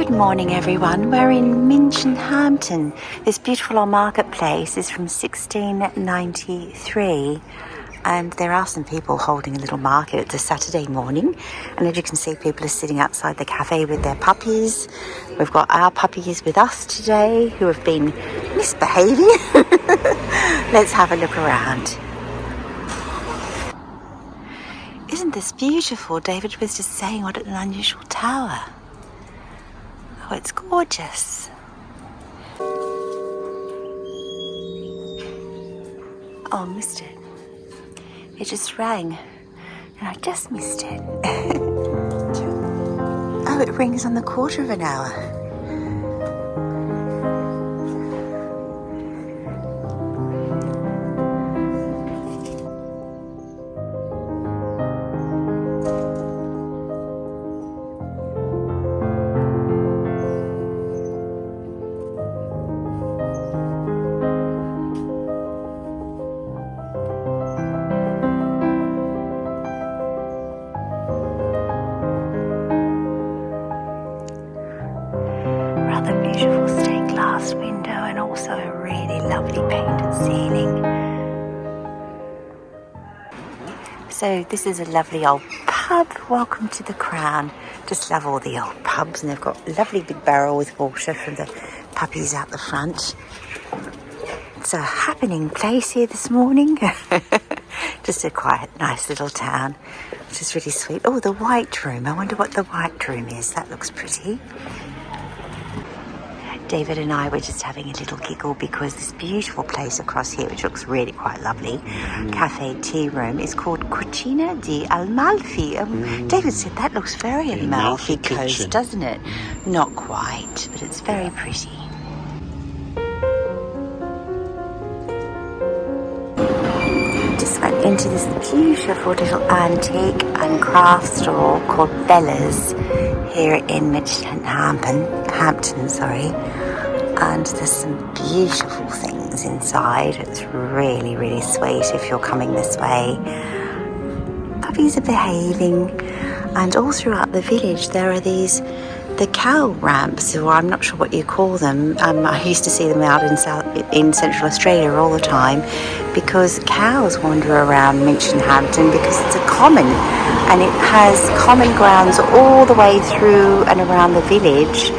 Good morning everyone, we're in Minchinhampton. This beautiful old marketplace is from 1693 and there are some people holding a little market. It's a Saturday morning and as you can see people are sitting outside the cafe with their puppies. We've got our puppies with us today who have been misbehaving. Let's have a look around. Isn't this beautiful? David was just saying what an unusual tower. Oh, it's gorgeous. Oh, missed it. It just rang and I just missed it. Oh, it rings on the quarter of an hour. Beautiful stained glass window and also a really lovely painted ceiling. So this is a lovely old pub. Welcome to the Crown. Just love all the old pubs, and they've got a lovely big barrel with water for the puppies out the front. It's a happening place here this morning. Just a quiet, nice little town, which is really sweet. Oh, the White Room. I wonder what the White Room is. That looks pretty. David and I were just having a little giggle because this beautiful place across here, which looks really quite lovely, cafe tea room, is called Cucina di Amalfi. David said that looks very Amalfi Coast, doesn't it? Not quite, but it's very pretty. Just went into this beautiful little antique and craft store called Bella's here in Minchinhampton, and there's some beautiful things inside. It's really, really sweet if you're coming this way. Puppies are behaving, and all throughout the village there are the cow ramps, or I'm not sure what you call them. I used to see them out in Central Australia all the time because cows wander around Minchinhampton because it's a common and it has common grounds all the way through and around the village,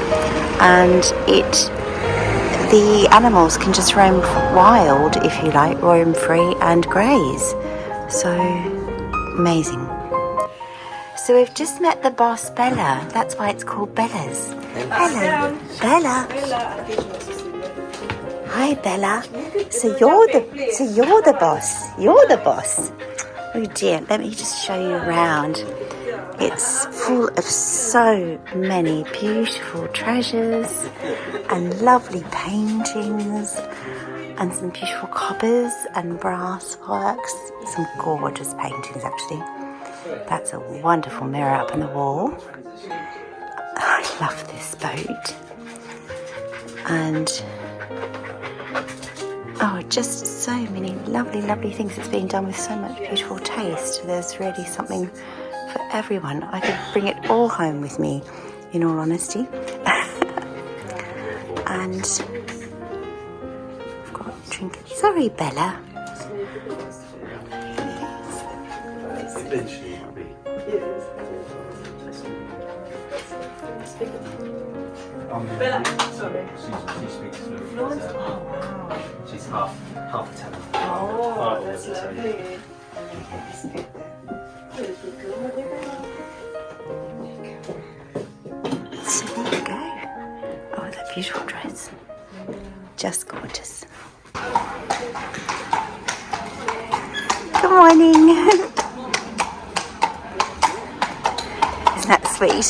and the animals can just roam wild, if you like, roam free and graze. So amazing. So we've just met the boss, Bella. That's why it's called Bella's. Hello, Bella. Hi, Bella. So you're the boss. You're the boss. Oh dear, let me just show you around. It's full of so many beautiful treasures and lovely paintings and some beautiful coppers and brass works. Some gorgeous paintings, actually. That's a wonderful mirror up on the wall. I love this boat. And just so many lovely things. It's being done with so much beautiful taste. There's really something for everyone. I could bring it all home with me, in all honesty. And I've got trinkets. Sorry, Bella. Bella, sorry. She speaks fluent. Oh, wow. She's half Italian. Oh, that's lovely. So there you go. Oh, that beautiful dress. Just gorgeous. Good morning. Isn't that sweet?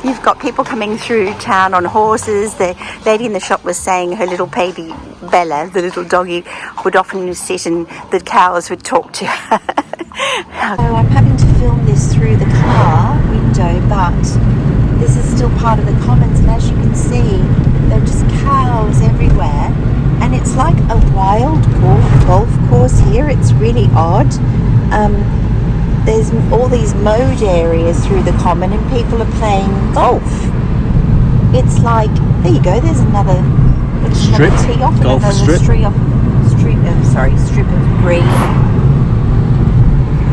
You've got people coming through town on horses. The lady in the shop was saying her little baby Bella, the little doggy, would often sit and the cows would talk to her. So I'm having to film this through the car window, but this is still part of the commons, and as you can see, there are just cows everywhere, and it's like a wild golf course here. It's really odd. There's all these mowed areas through the common and people are playing golf. It's like, there you go, there's another Strip? tee off, Golf another strip? strip of green.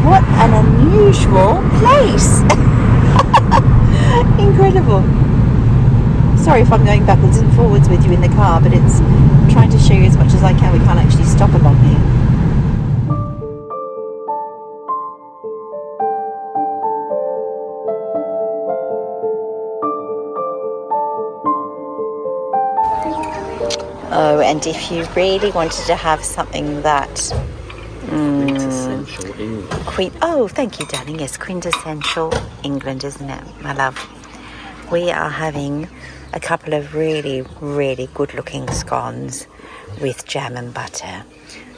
What an unusual place. Incredible. Sorry if I'm going backwards and forwards with you in the car, but it's trying to show you as much as I can. We can't actually stop along here. Oh, and if you really wanted to have something that Quintessential English. Oh, thank you, darling. Yes, quintessential England, isn't it, my love? We are having a couple of really, really good-looking scones with jam and butter.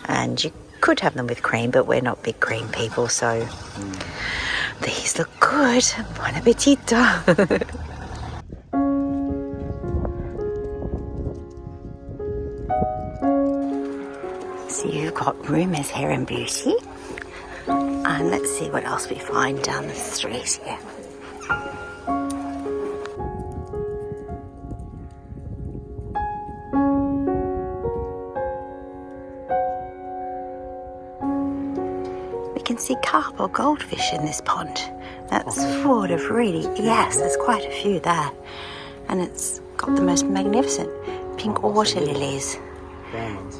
And you could have them with cream, but we're not big cream people, so these look good. Buon appetito. So you've got Rumours Hair and Beauty. And let's see what else we find down the street here. We can see carp or goldfish in this pond. That's full of really, yes, there's quite a few there. And it's got the most magnificent pink water lilies.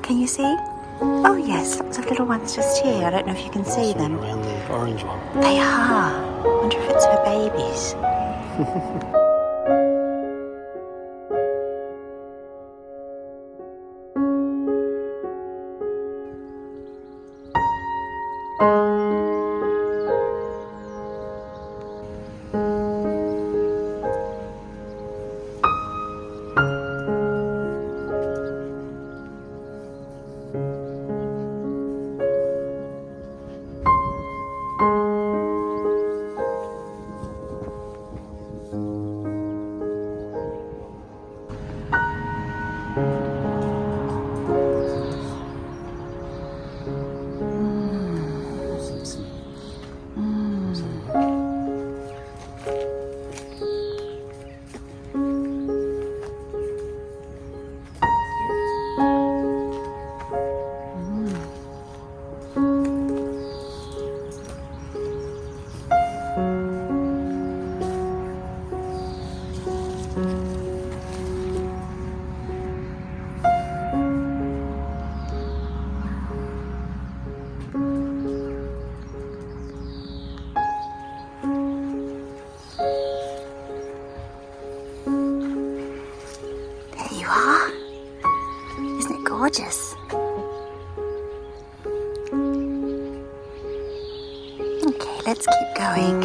Can you see? Oh yes, lots of little ones just here. I don't know if you can see them. Around the orange one. They are. I wonder if it's her babies. Gorgeous. Okay, let's keep going.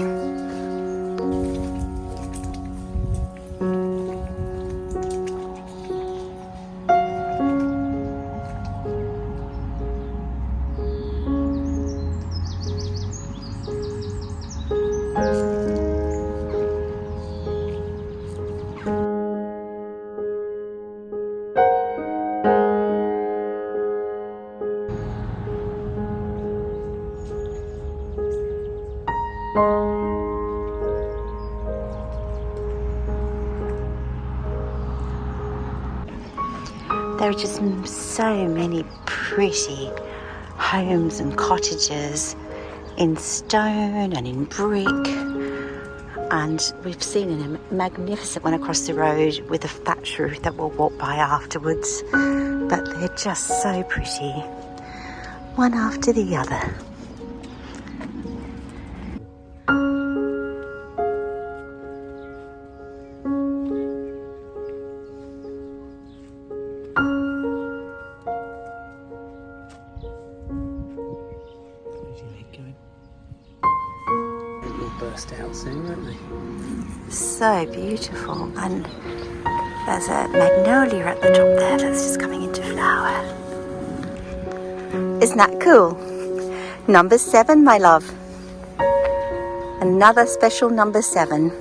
There are just so many pretty homes and cottages in stone and in brick, and we've seen a magnificent one across the road with a thatch roof that we'll walk by afterwards, but they're just so pretty, one after the other. Burst out soon, won't they? So beautiful, and there's a magnolia at the top there that's just coming into flower. Isn't that cool? Number 7, my love. Another special number 7.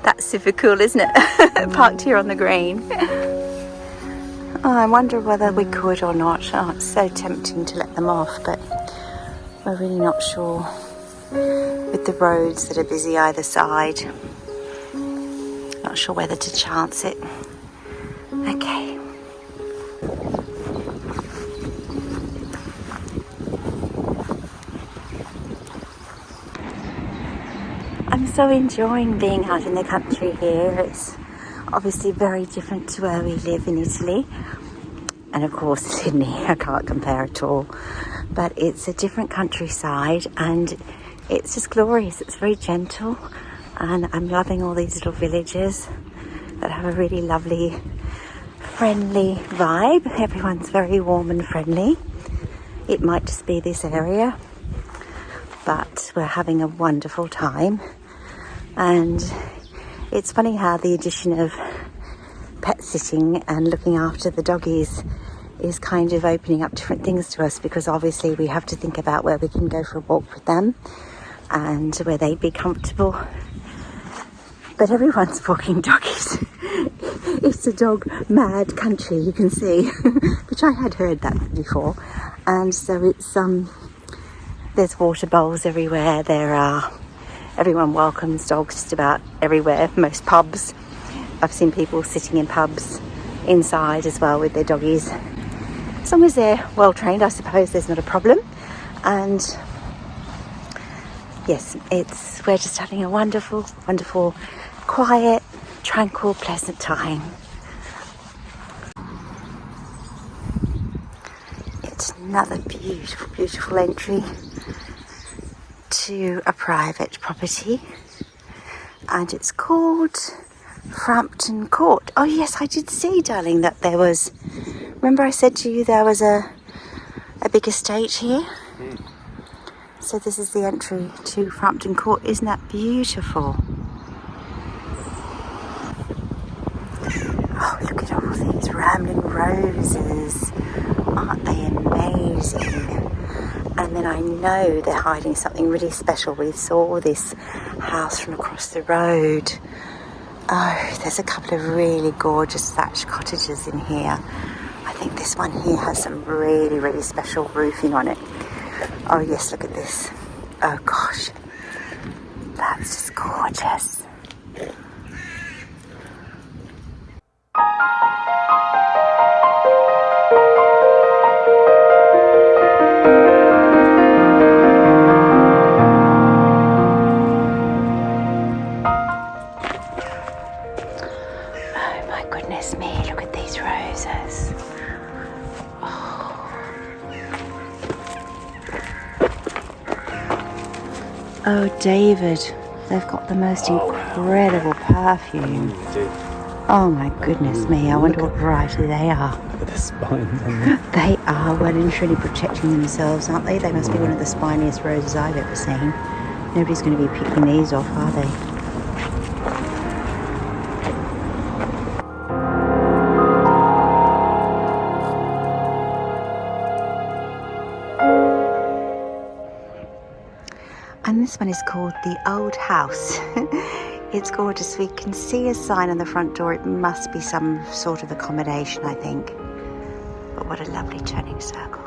That's super cool, isn't it? Parked here on the green. Oh, I wonder whether we could or not. Oh, it's so tempting to let them off, but we're really not sure with the roads that are busy either side. Not sure whether to chance it. Okay. I'm so enjoying being out in the country here. It's obviously very different to where we live in Italy. And of course Sydney, I can't compare at all. But it's a different countryside and it's just glorious. It's very gentle and I'm loving all these little villages that have a really lovely, friendly vibe. Everyone's very warm and friendly. It might just be this area, but we're having a wonderful time. And it's funny how the addition of pet sitting and looking after the doggies is kind of opening up different things to us, because obviously we have to think about where we can go for a walk with them and where they'd be comfortable. But everyone's walking doggies. It's a dog mad country, you can see, which I had heard that before. And so it's there's water bowls everywhere. Everyone welcomes dogs just about everywhere. Most pubs, I've seen people sitting in pubs inside as well with their doggies. As long as they're well trained, I suppose there's not a problem. And yes, we're just having a wonderful, wonderful, quiet, tranquil, pleasant time. It's another beautiful, beautiful entry to a private property, and it's called Frampton Court. Oh yes, I did see, darling, that there was, remember I said to you there was a big estate here? So this is the entry to Frampton Court. Isn't that beautiful? Oh, look at all these rambling roses. Aren't they amazing? And then I know they're hiding something really special. We saw this house from across the road. Oh, there's a couple of really gorgeous thatched cottages in here. I think this one here has some really, really special roofing on it. Oh yes, look at this. Oh gosh, that's just gorgeous. Oh my goodness me, look at these roses. Oh, David, they've got the most incredible perfume. Oh my goodness me, I wonder what variety they are. Look at the spines on them. They are well and truly protecting themselves, aren't they? They must be one of the spiniest roses I've ever seen. Nobody's going to be picking these off, are they? And this one is called The Old House. It's gorgeous. We can see a sign on the front door. It must be some sort of accommodation, I think. But what a lovely turning circle.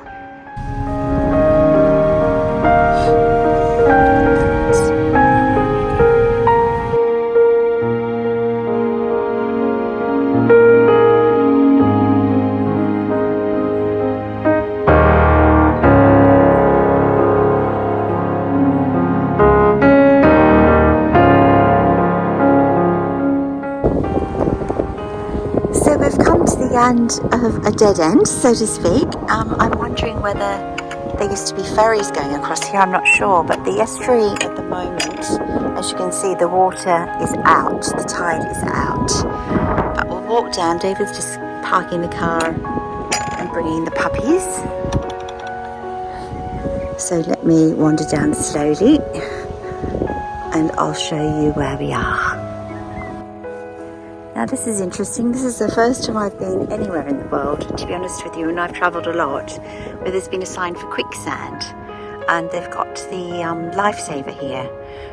End of a dead end, so to speak. I'm wondering whether there used to be ferries going across here. I'm not sure, but the estuary at the moment, as you can see, the water is out, the tide is out. But we'll walk down. David's just parking the car and bringing the puppies. So let me wander down slowly and I'll show you where we are. Now this is interesting. This is the first time I've been anywhere in the world, to be honest with you, and I've travelled a lot, where there's been a sign for quicksand. And they've got the lifesaver here.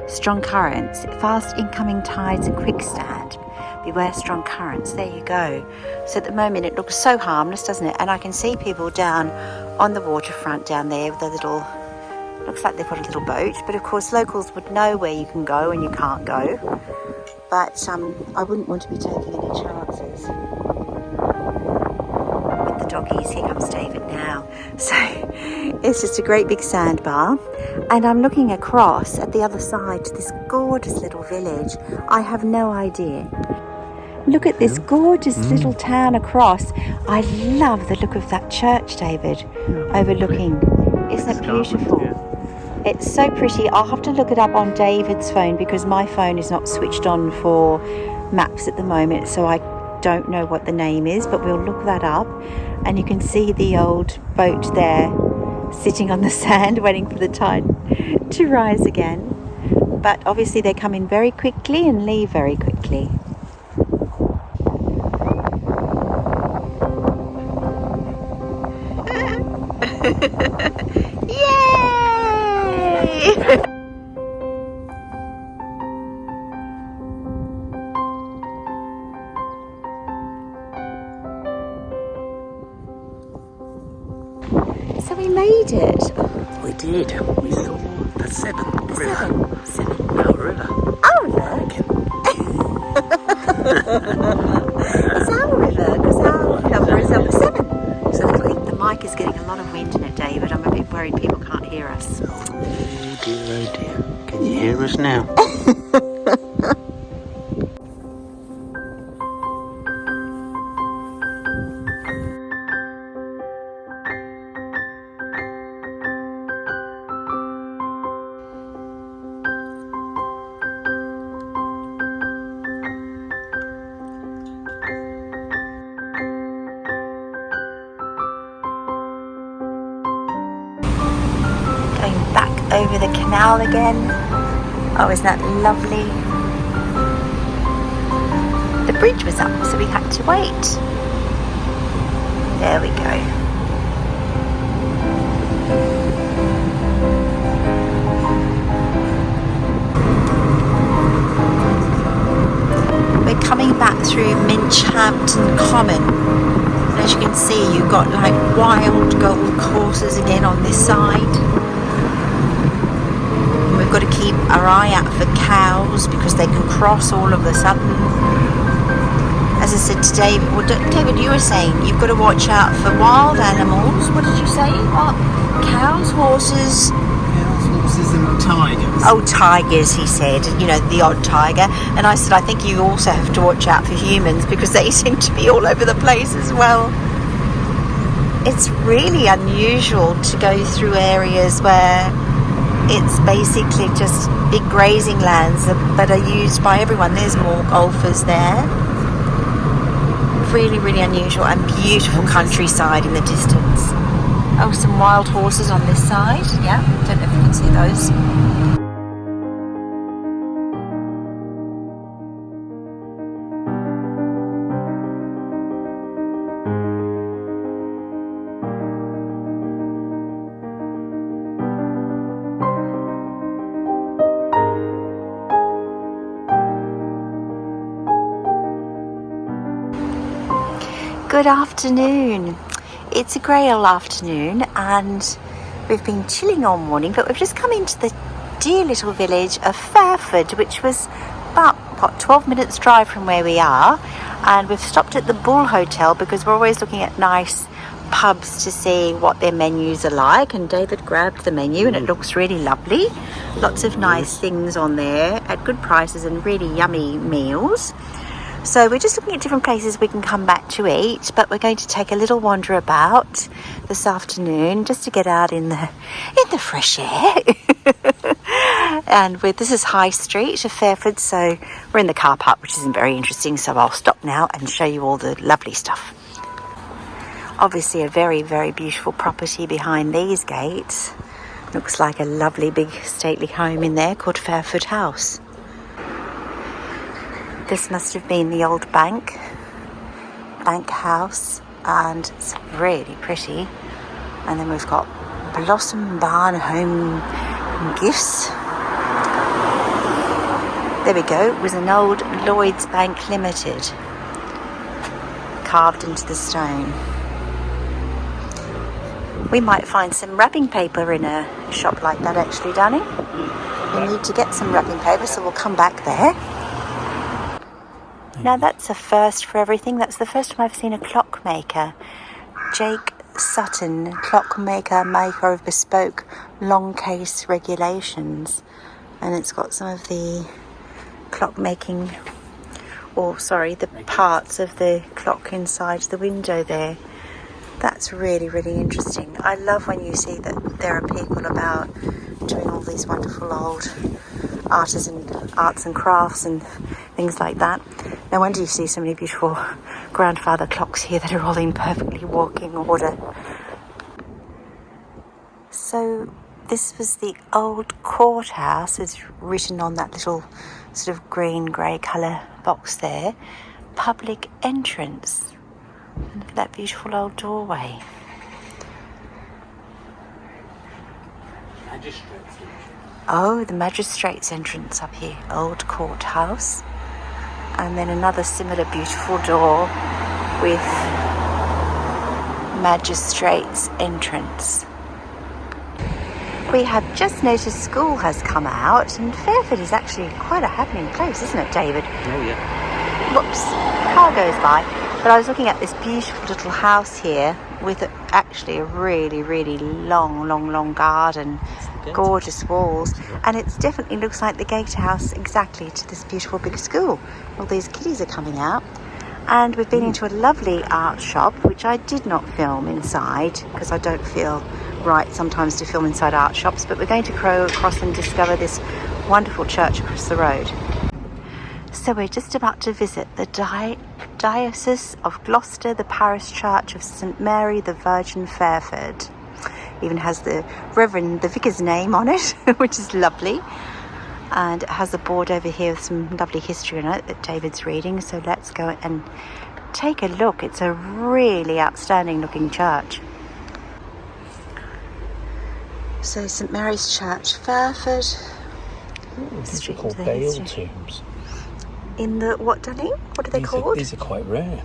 Strong currents, fast incoming tides and quicksand. Beware strong currents. There you go. So at the moment it looks so harmless, doesn't it? And I can see people down on the waterfront down there with a little, looks like they've got a little boat. But of course locals would know where you can go and you can't go. but I wouldn't want to be taking any chances. With the doggies, here comes David now. So it's just a great big sandbar, and I'm looking across at the other side to this gorgeous little village. I have no idea. Look at this gorgeous little town across. I love the look of that church, David, overlooking. Isn't it beautiful? It's so pretty. I'll have to look it up on David's phone because my phone is not switched on for maps at the moment, so I don't know what the name is, but we'll look that up. And you can see the old boat there sitting on the sand waiting for the tide to rise again. But obviously they come in very quickly and leave very quickly. Yay! So we made it. We did. We saw the Severn River. Severn. Our river. Our river? It's our river because our number is number 7. Exactly. The mic is getting a lot of wind in it, David. I'm a bit worried people can't hear us. Oh dear. Can you hear us now? Going back over the canal again. Oh, isn't that lovely? The bridge was up, so we had to wait. There we go. We're coming back through Minchinhampton Common. And as you can see, you've got like wild gold courses again on this side. We've got to keep our eye out for cows because they can cross all of a sudden. As I said to David, well, David, you were saying you've got to watch out for wild animals. What did you say? What? Cows, horses? Cows, horses and tigers. Oh, tigers, he said. You know, the odd tiger. And I said, I think you also have to watch out for humans because they seem to be all over the place as well. It's really unusual to go through areas where it's basically just big grazing lands that are used by everyone. There's more golfers there. Really, really unusual and beautiful countryside in the distance. Oh, some wild horses on this side. Yeah, don't know if you can see those. Good afternoon. It's a grey old afternoon and we've been chilling all morning, but we've just come into the dear little village of Fairford, which was about, 12 minutes drive from where we are. And we've stopped at the Bull Hotel because we're always looking at nice pubs to see what their menus are like. And David grabbed the menu and it looks really lovely. Lots of nice things on there at good prices and really yummy meals. So we're just looking at different places we can come back to eat, but we're going to take a little wander about this afternoon just to get out in the fresh air. And this is High Street of Fairford, so we're in the car park, which isn't very interesting, so I'll stop now and show you all the lovely stuff. Obviously a very, very beautiful property behind these gates. Looks like a lovely big stately home in there called Fairford House. This must have been the old bank house, and it's really pretty. And then we've got Blossom Barn Home Gifts. There we go. It was an old Lloyds Bank Limited, carved into the stone. We might find some wrapping paper in a shop like that actually, Danny. We need to get some wrapping paper, so we'll come back there. Now that's a first for everything. That's the first time I've seen a clockmaker. Jake Sutton, clockmaker, maker of bespoke long case regulations. And it's got some of the clockmaking, the parts of the clock inside the window there. That's really, really interesting. I love when you see that there are people about doing all these wonderful old arts and crafts and things like that. No wonder you see so many beautiful grandfather clocks here that are all in perfectly working order. So this was the old courthouse. It's written on that little sort of green-grey colour box there. Public entrance. And look at that beautiful old doorway. Magistrates. Oh, the magistrates' entrance up here. Old courthouse. And then another similar beautiful door with magistrates' entrance. We have just noticed school has come out, and Fairford is actually quite a happening place, isn't it, David? Oh, yeah. Whoops, car goes by. But I was looking at this beautiful little house here with actually a really, really long garden, gorgeous walls, and it definitely looks like the gatehouse exactly to this beautiful big school. All these kiddies are coming out. And we've been into a lovely art shop, which I did not film inside because I don't feel right sometimes to film inside art shops, but we're going to go across and discover this wonderful church across the road. So we're just about to visit the Diocese of Gloucester, the parish church of St Mary the Virgin Fairford. Even has the vicar's name on it, which is lovely. And it has a board over here with some lovely history in it that David's reading. So let's go and take a look. It's a really outstanding looking church. So St Mary's Church, Fairford. These are called Bale tombs. In the what, darling? What are they called? These are quite rare,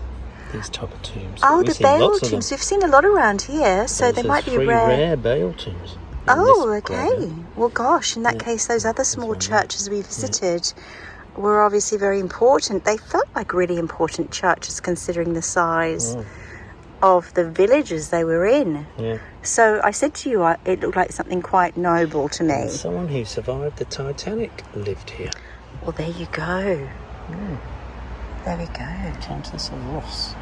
these type of tombs. Oh, the Bale tombs. We've seen a lot around here, so they might be rare Bale tombs. Oh, okay. Well, gosh, in that case, those other small churches we visited were obviously very important. They felt like really important churches considering the size of the villages they were in. Yeah. So I said to you, it looked like something quite noble to me. And someone who survived the Titanic lived here. Well, there you go. There we go. Countess of Ross.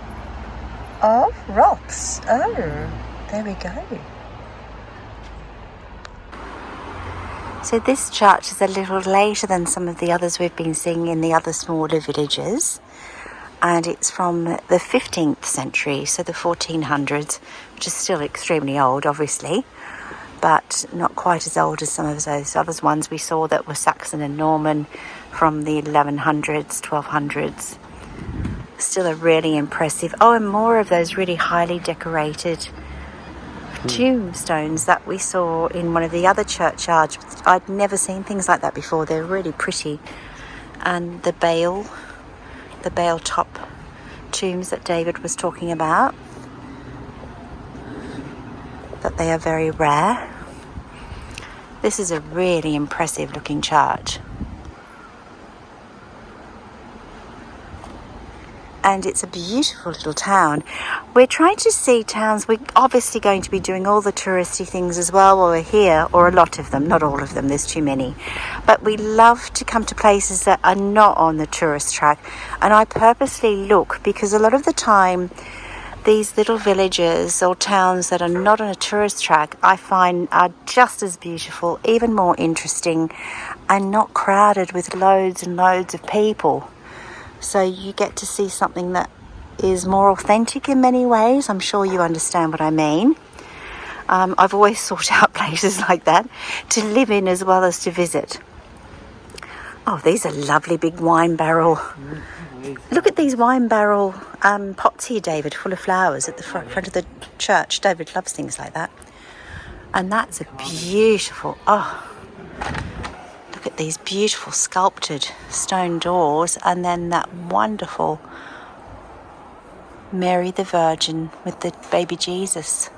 Of Roths. Oh, there we go. So this church is a little later than some of the others we've been seeing in the other smaller villages. And it's from the 15th century, so the 1400s, which is still extremely old, obviously, but not quite as old as some of those other ones we saw that were Saxon and Norman from the 1100s, 1200s. Still a really impressive. Oh, and more of those really highly decorated tombstones that we saw in one of the other churchyards. I'd never seen things like that before. They're really pretty. And the bale top tombs that David was talking about, that they are very rare. This is a really impressive looking church. And it's a beautiful little town. We're trying to see towns. We're obviously going to be doing all the touristy things as well while we're here, or a lot of them, not all of them, there's too many. But we love to come to places that are not on the tourist track. And I purposely look because a lot of the time, these little villages or towns that are not on a tourist track, I find are just as beautiful, even more interesting, and not crowded with loads and loads of people. So you get to see something that is more authentic in many ways. I'm sure you understand what I mean. I've always sought out places like that to live in as well as to visit. Oh, these are lovely big wine barrel. Look at these wine barrel pots here, David, full of flowers at the front of the church. David loves things like that. And that's a beautiful, look at these beautiful sculpted stone doors, and then that wonderful Mary the Virgin with the baby Jesus.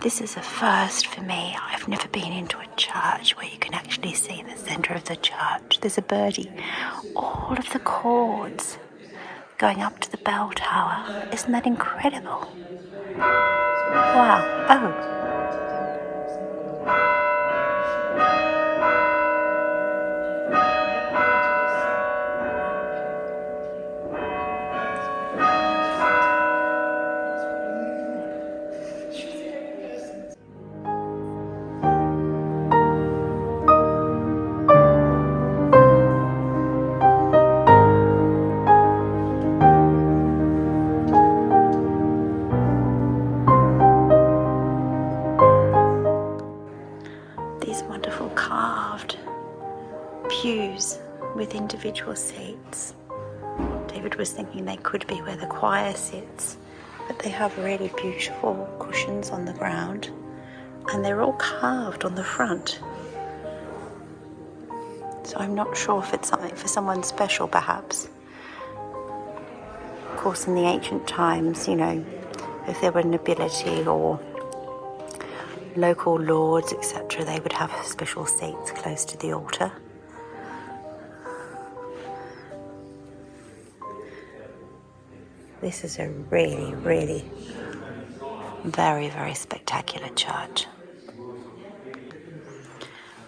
This is a first for me. I've never been into a church where you can actually see the centre of the church. There's a birdie. All of the chords going up to the bell tower. Isn't that incredible? Wow. Oh. Pews with individual seats. David was thinking they could be where the choir sits, but they have really beautiful cushions on the ground and they're all carved on the front. So I'm not sure if it's something for someone special, perhaps. Of course, in the ancient times, you know, if there were nobility or local lords, etc., they would have special seats close to the altar. This is a really, really very, very spectacular church.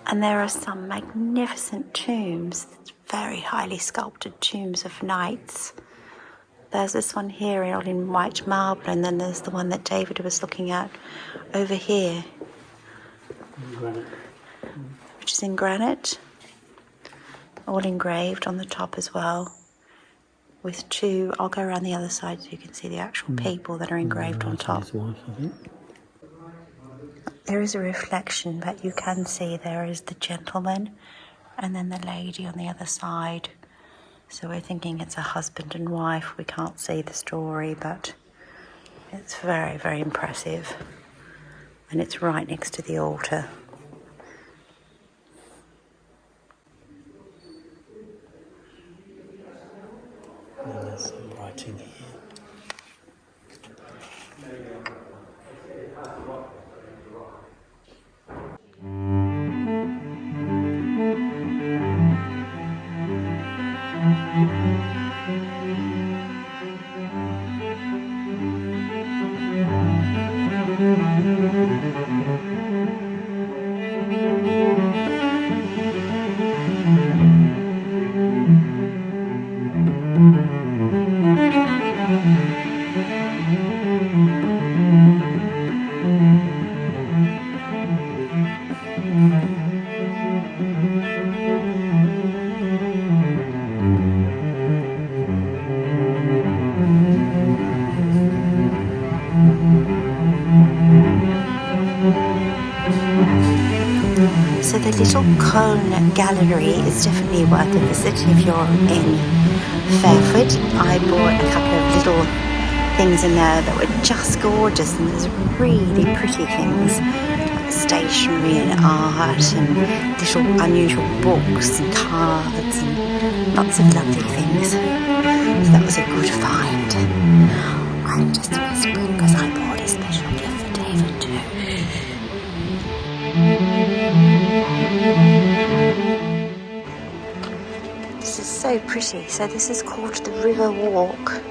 And there are some magnificent tombs, very highly sculpted tombs of knights. There's this one here all in white marble, and then there's the one that David was looking at over here, which is in granite, all engraved on the top as well. With two, I'll go around the other side so you can see the actual people that are engraved on top. There is a reflection, but you can see there is the gentleman and then the lady on the other side. So we're thinking it's a husband and wife. We can't see the story, but it's very, very impressive. And it's right next to the altar. And there's some writing here. So the little cone gallery is definitely worth a visit if you're in Fairford. I bought a couple of little things in there that were just gorgeous, and there's really pretty things like stationery and art and little unusual books and cards and lots of lovely things. So that was a good find. I'm just whispering because I bought a special gift for David too. This is so pretty. So this is called the River Walk,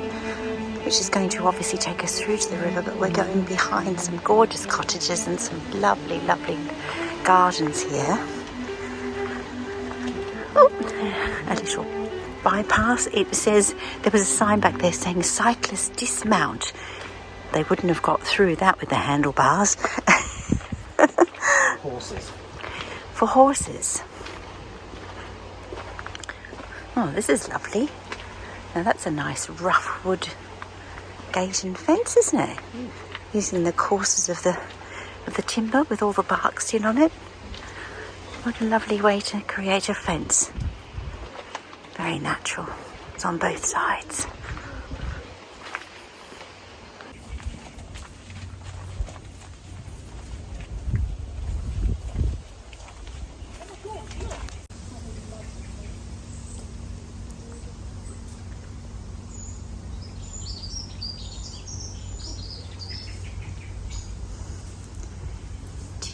which is going to obviously take us through to the river, but we're going behind some gorgeous cottages and some lovely, lovely gardens here. Oh, a little bypass. It says, there was a sign back there saying cyclists dismount. They wouldn't have got through that with the handlebars. Horses. For horses. Oh, this is lovely. Now that's a nice rough wood gate and fence, isn't it? Using the courses of the timber with all the bark still on it. What a lovely way to create a fence. Very natural. It's on both sides.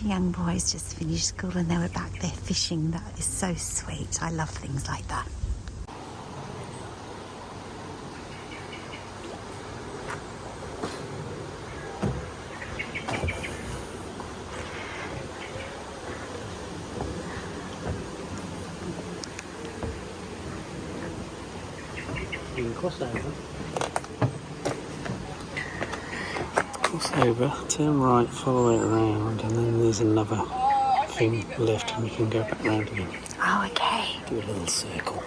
Two young boys just finished school and they were back there fishing. That is so sweet. I love things like that. You can cross over, turn right, follow it around, and then there's another thing left and you can go back round again. Oh, okay. Do a little circle.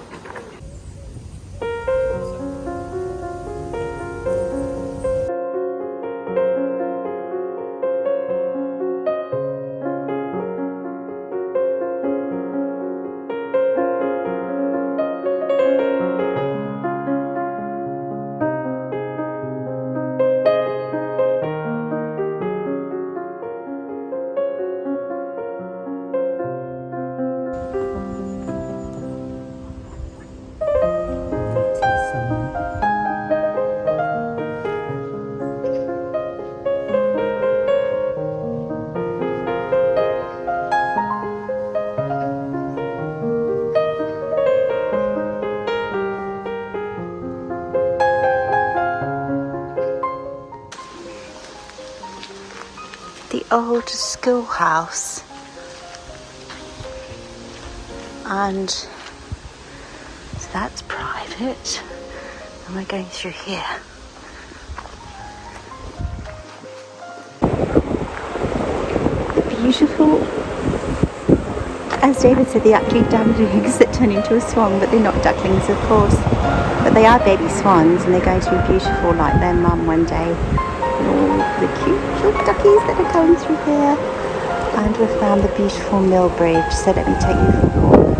The old schoolhouse, and so that's private, and we're going through here. Beautiful, as David said, they're actually ducklings that turn into a swan, but they're not ducklings, of course, but they are baby swans, and they're going to be beautiful like their mum one day. All the cute little duckies that are going through here, and we've found the beautiful mill bridge, so let me take you for a walk.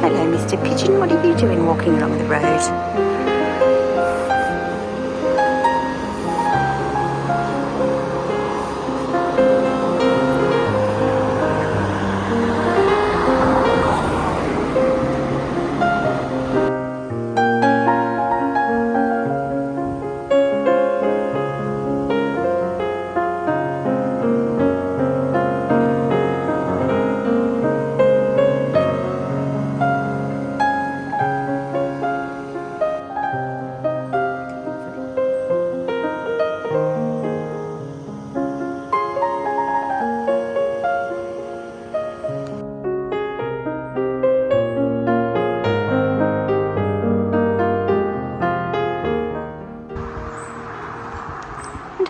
Hello Mr. Pigeon, what are you doing walking along the road?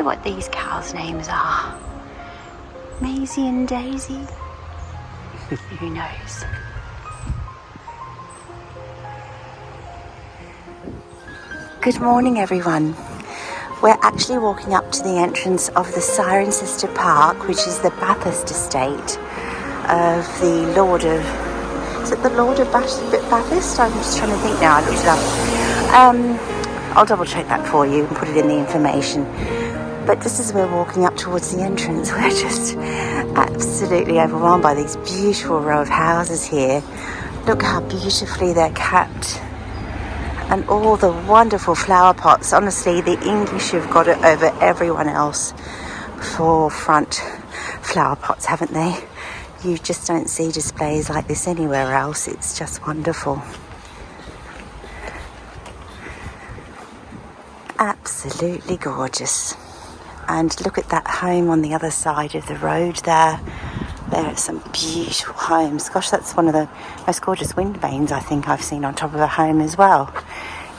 What these cows' names are. Maisie and Daisy? Who knows? Good morning everyone. We're actually walking up to the entrance of the Cirencester Park, which is the Bathurst Estate of the Lord of... Is it the Lord of Bathurst? I'm just trying to think now, I looked it up. I'll double check that for you and put it in the information. But just as we're walking up towards the entrance, we're just absolutely overwhelmed by these beautiful row of houses here. Look how beautifully they're kept. And all the wonderful flower pots. Honestly, the English have got it over everyone else for front flower pots, haven't they? You just don't see displays like this anywhere else. It's just wonderful. Absolutely gorgeous. And look at that home on the other side of the road there. There are some beautiful homes. Gosh, that's one of the most gorgeous wind vanes I think I've seen on top of a home as well.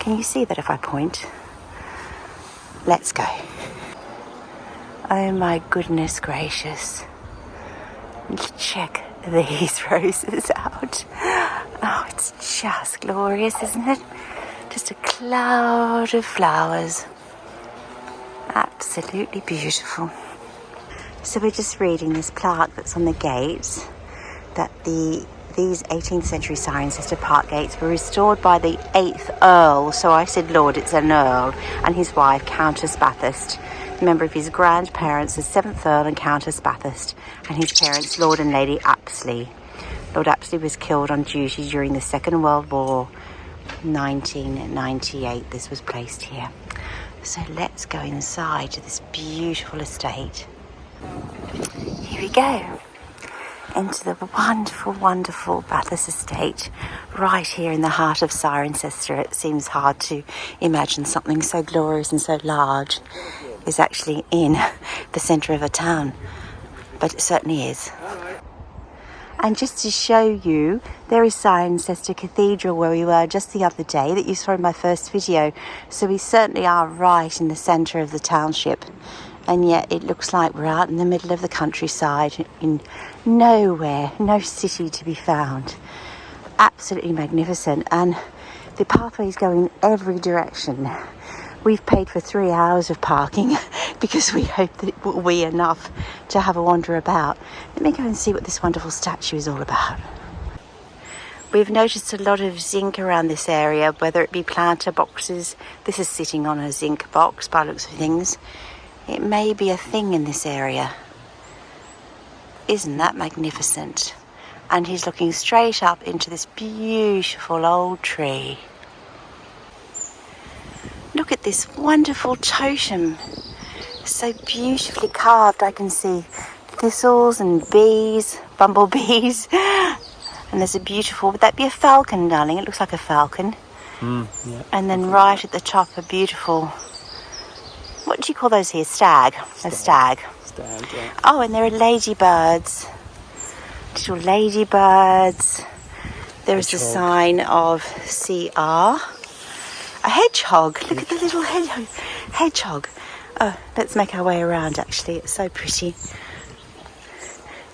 Can you see that if I point? Let's go. Oh my goodness gracious. Check these roses out. Oh, it's just glorious, isn't it? Just a cloud of flowers. Absolutely beautiful. So we're just reading this plaque that's on the gates that these 18th century Cirencester Park gates were restored by the 8th Earl. So I said Lord, it's an Earl, and his wife Countess Bathurst, member of his grandparents, the 7th Earl and Countess Bathurst, and his parents Lord and Lady Apsley. Lord Apsley was killed on duty during the Second World War, 1998. This was placed here. So let's go inside to this beautiful estate. Here we go. Into the wonderful, wonderful Bathurst Estate, right here in the heart of Cirencester. It seems hard to imagine something so glorious and so large is actually in the centre of a town, but it certainly is. And just to show you, there is Cirencester Cathedral where we were just the other day that you saw in my first video. So we certainly are right in the centre of the township. And yet it looks like we're out in the middle of the countryside in nowhere, no city to be found. Absolutely magnificent. And the pathways go in every direction. We've paid for 3 hours of parking because we hope that it will be enough to have a wander about. Let me go and see what this wonderful statue is all about. We've noticed a lot of zinc around this area, whether it be planter boxes. This is sitting on a zinc box by the looks of things. It may be a thing in this area. Isn't that magnificent? And he's looking straight up into this beautiful old tree. Look at this wonderful totem. So beautifully carved. I can see thistles and bees, bumblebees. And there's a beautiful, would that be a falcon, darling? It looks like a falcon. Yeah. And then right at the top, a beautiful, what do you call those here? Stag. A stag. Stag, yeah. Oh, and there are ladybirds. Little ladybirds. There is a sign of CR. A hedgehog. Look at the little hedgehog. Oh, let's make our way around, actually. It's so pretty.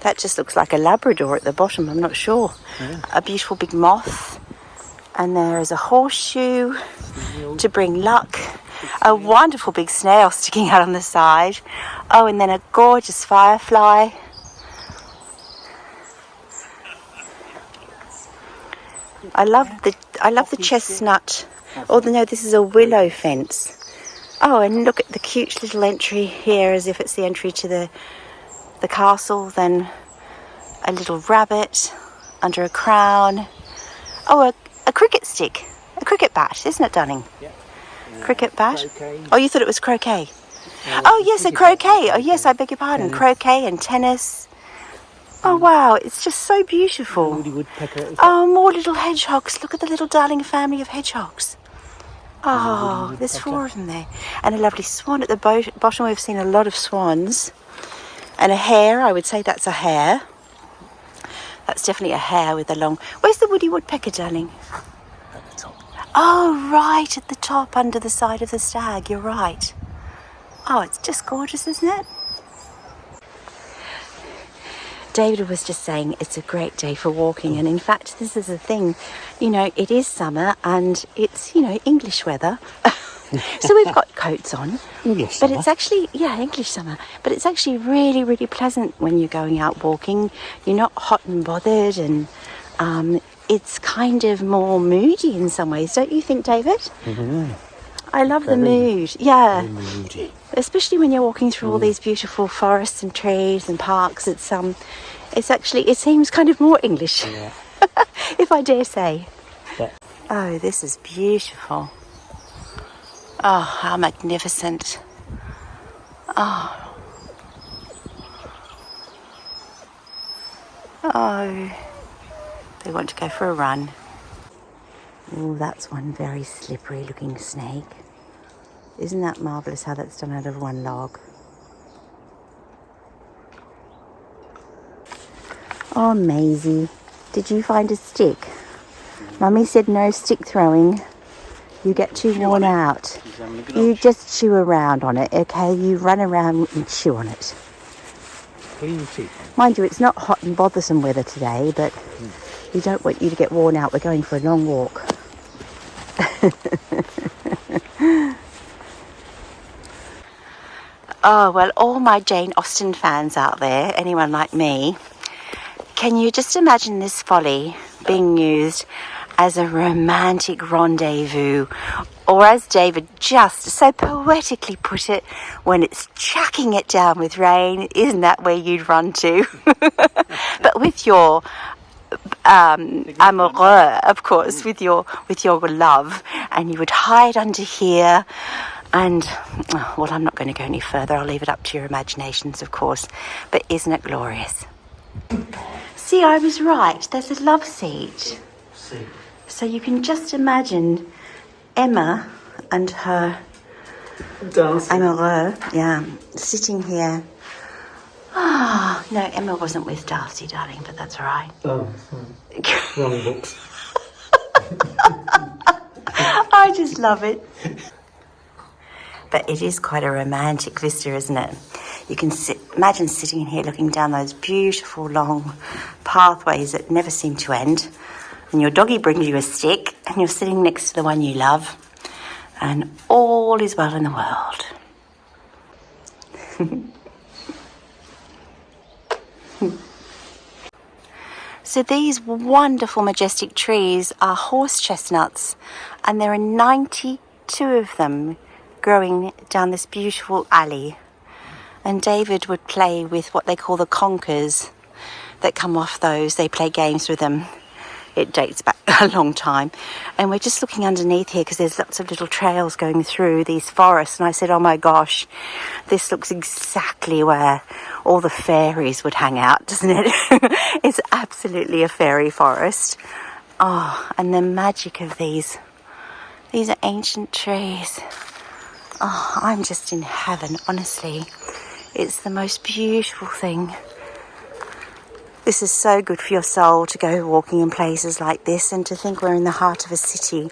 That just looks like a Labrador at the bottom. I'm not sure. Yeah. A beautiful big moth. And there is a horseshoe to bring luck. A wonderful big snail sticking out on the side. Oh, and then a gorgeous firefly. I love the chestnut. Oh no, this is a willow fence. Oh, and look at the cute little entry here, as if it's the entry to the castle. Then a little rabbit under a crown. Oh, a cricket stick, a cricket bat, isn't it, darling? Yeah. Cricket bat? Croquet. Oh, you thought it was croquet? Oh, yes, a croquet. Oh, yes, I beg your pardon. Tennis. Croquet and tennis. Oh, wow, it's just so beautiful. Woody woodpecker. Oh, more little hedgehogs. Look at the little darling family of hedgehogs. Oh, there's 4 of them there. And a lovely swan at the bottom. We've seen a lot of swans. And a hare. I would say that's a hare. That's definitely a hare with a long... Where's the woody woodpecker, darling? At the top. Oh, right at the top, under the side of the stag. You're right. Oh, it's just gorgeous, isn't it? David was just saying it's a great day for walking, and in fact this is the thing, you know, it is summer and it's, you know, English weather. So we've got coats on. English But summer. it's actually, yeah, English summer. But it's actually really, really pleasant when you're going out walking. You're not hot and bothered, and it's kind of more moody in some ways, don't you think, David? Mm-hmm. I love the mood. Yeah. Very moody. Especially when you're walking through all these beautiful forests and trees and parks. It's actually, it seems kind of more English, Yeah. if I dare say. Yeah. Oh, this is beautiful. Oh, how magnificent. Oh. Oh. They want to go for a run. Oh, that's one very slippery looking snake. Isn't that marvellous how that's done out of one log? Oh, Maisie, did you find a stick? Mummy said no stick throwing. You get too worn out. You just chew around on it, okay? You run around and chew on it. Clean teeth. Mind you, it's not hot and bothersome weather today, but we don't want you to get worn out. We're going for a long walk. Oh, well, all my Jane Austen fans out there, anyone like me, can you just imagine this folly being used as a romantic rendezvous, or as David just so poetically put it, when it's chucking it down with rain? Isn't that where you'd run to? But with your amoureux, of course, with your love, and you would hide under here And, well, I'm not going to go any further. I'll leave it up to your imaginations, of course. But isn't it glorious? See, I was right. There's a love seat. So you can just imagine Emma and her amoureux, sitting here. Ah, no, Emma wasn't with Darcy, darling, but that's all right. Oh, wrong books. I just love it. But it is quite a romantic vista, isn't it? You can imagine sitting in here looking down those beautiful long pathways that never seem to end. And your doggy brings you a stick and you're sitting next to the one you love. And all is well in the world. So these wonderful majestic trees are horse chestnuts, and there are 92 of them growing down this beautiful alley. And David would play with what they call the conkers that come off those. They play games with them. It dates back a long time. And we're just looking underneath here because there's lots of little trails going through these forests. And I said, oh my gosh, this looks exactly where all the fairies would hang out, doesn't it? It's absolutely a fairy forest. Oh, and the magic of these are ancient trees. Oh, I'm just in heaven, honestly. It's the most beautiful thing. This is so good for your soul to go walking in places like this, and to think we're in the heart of a city.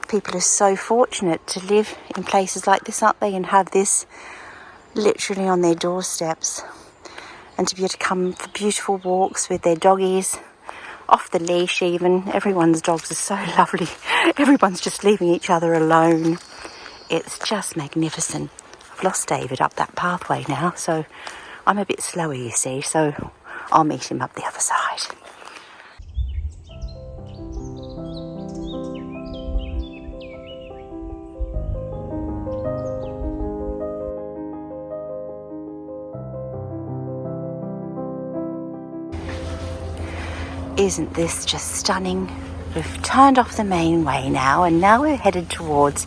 People are so fortunate to live in places like this, aren't they? And have this literally on their doorsteps. And to be able to come for beautiful walks with their doggies, off the leash even. Everyone's dogs are so lovely. Everyone's just leaving each other alone. It's just magnificent. I've lost David up that pathway now, so I'm a bit slower, you see, so I'll meet him up the other side. Isn't this just stunning? We've turned off the main way now, and now we're headed towards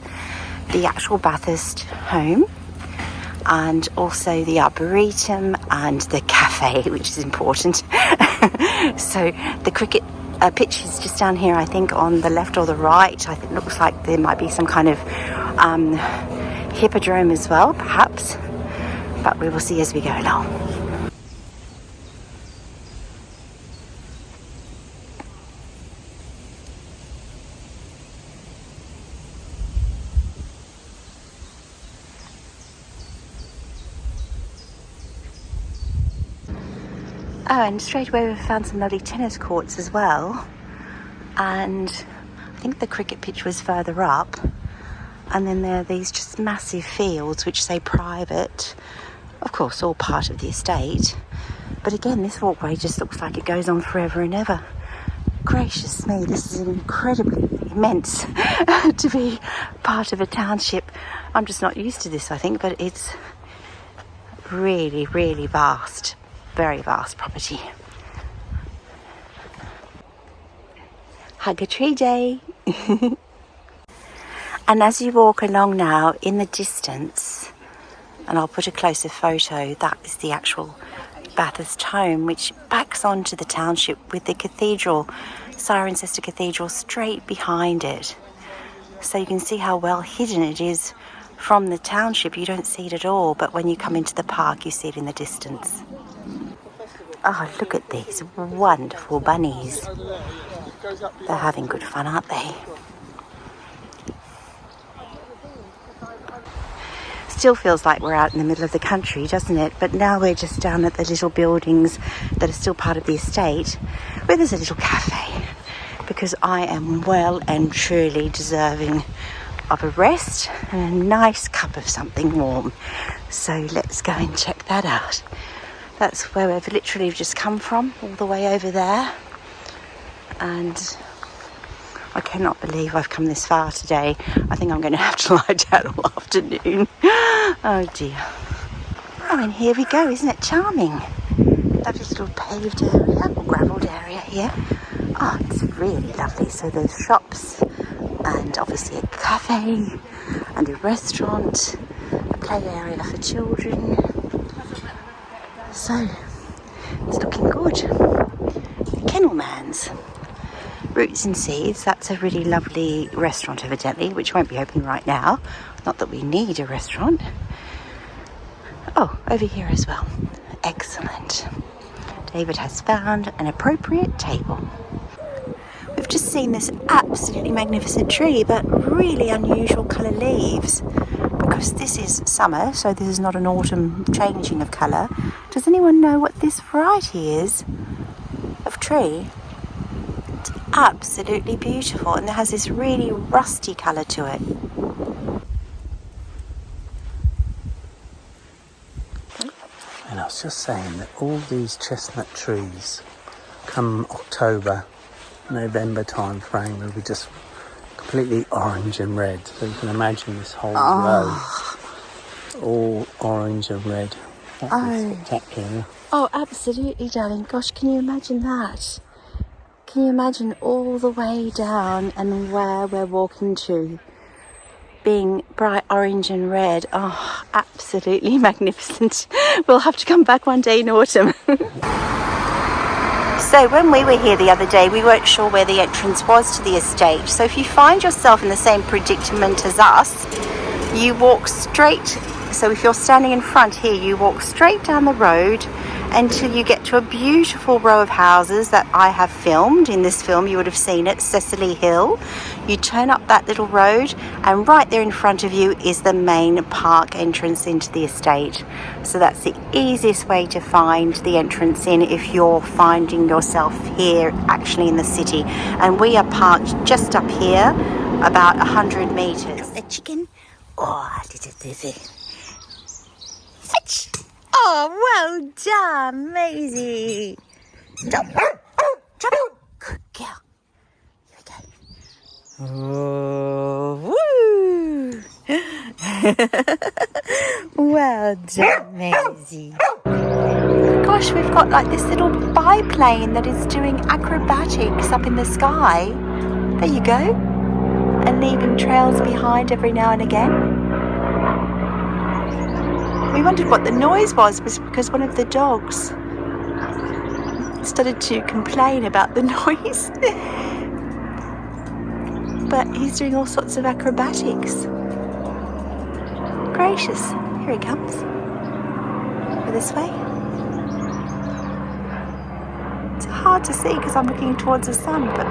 the actual Bathurst home, and also the Arboretum and the cafe, which is important. So the cricket pitch is just down here, I think, on the left or the right. I think it looks like there might be some kind of hippodrome as well, perhaps, but we will see as we go along. Oh, and straight away we found some lovely tennis courts as well. And I think the cricket pitch was further up. And then there are these just massive fields which say private. Of course, all part of the estate. But again, this walkway just looks like it goes on forever and ever. Gracious me, this is incredibly immense to be part of a township. I'm just not used to this, I think, but it's really, really vast. Very vast property. Hug a tree day. And as you walk along now, in the distance, and I'll put a closer photo, that is the actual Bathurst home, which backs onto the township with the cathedral, Cirencester Cathedral, straight behind it. So you can see how well hidden it is from the township. You don't see it at all, but when you come into the park, you see it in the distance. Oh, look at these wonderful bunnies. They're having good fun, aren't they? Still feels like we're out in the middle of the country, doesn't it? But now we're just down at the little buildings that are still part of the estate, where there's a little cafe, because I am well and truly deserving of a rest and a nice cup of something warm. So let's go and check that out. That's where we've literally just come from, all the way over there. And I cannot believe I've come this far today. I think I'm going to have to lie down all afternoon. Oh dear. Oh, and here we go. Isn't it charming? Lovely little paved area, or gravelled area here. Oh, it's really lovely. So there's shops and obviously a cafe and a restaurant, a play area for children. So it's looking good. Kennelman's. Roots and Seeds, that's a really lovely restaurant evidently, which won't be open right now. Not that we need a restaurant. Oh, over here as well. Excellent. David has found an appropriate table. We've just seen this absolutely magnificent tree, but really unusual colour leaves. Because this is summer, so this is not an autumn changing of colour. Does anyone know what this variety is of tree? It's absolutely beautiful, and it has this really rusty colour to it. And I was just saying that all these chestnut trees come October, November time frame will be just completely orange and red. So you can imagine this whole row all orange and red. That is spectacular. Oh, absolutely, darling. Gosh, can you imagine that? Can you imagine all the way down and where we're walking to being bright orange and red? Oh, absolutely magnificent. We'll have to come back one day in autumn. So when we were here the other day, we weren't sure where the entrance was to the estate. So if you find yourself in the same predicament as us, you walk straight. So if you're standing in front here, you walk straight down the road until you get to a beautiful row of houses that I have filmed. In this film, you would have seen it, Cecily Hill. You turn up that little road, and right there in front of you is the main park entrance into the estate. So that's the easiest way to find the entrance in if you're finding yourself here actually in the city. And we are parked just up here, about 100 metres. The chicken. Oh, this is oh, well done, Maisie. Stop. Drop it. Good girl. Here we go. Oh, woo. Well done, Maisie. Gosh, we've got like this little biplane that is doing acrobatics up in the sky. There you go. And leaving trails behind every now and again. We wondered what the noise was because one of the dogs started to complain about the noise. But he's doing all sorts of acrobatics. Gracious. Here he comes. Over this way. It's hard to see because I'm looking towards the sun, but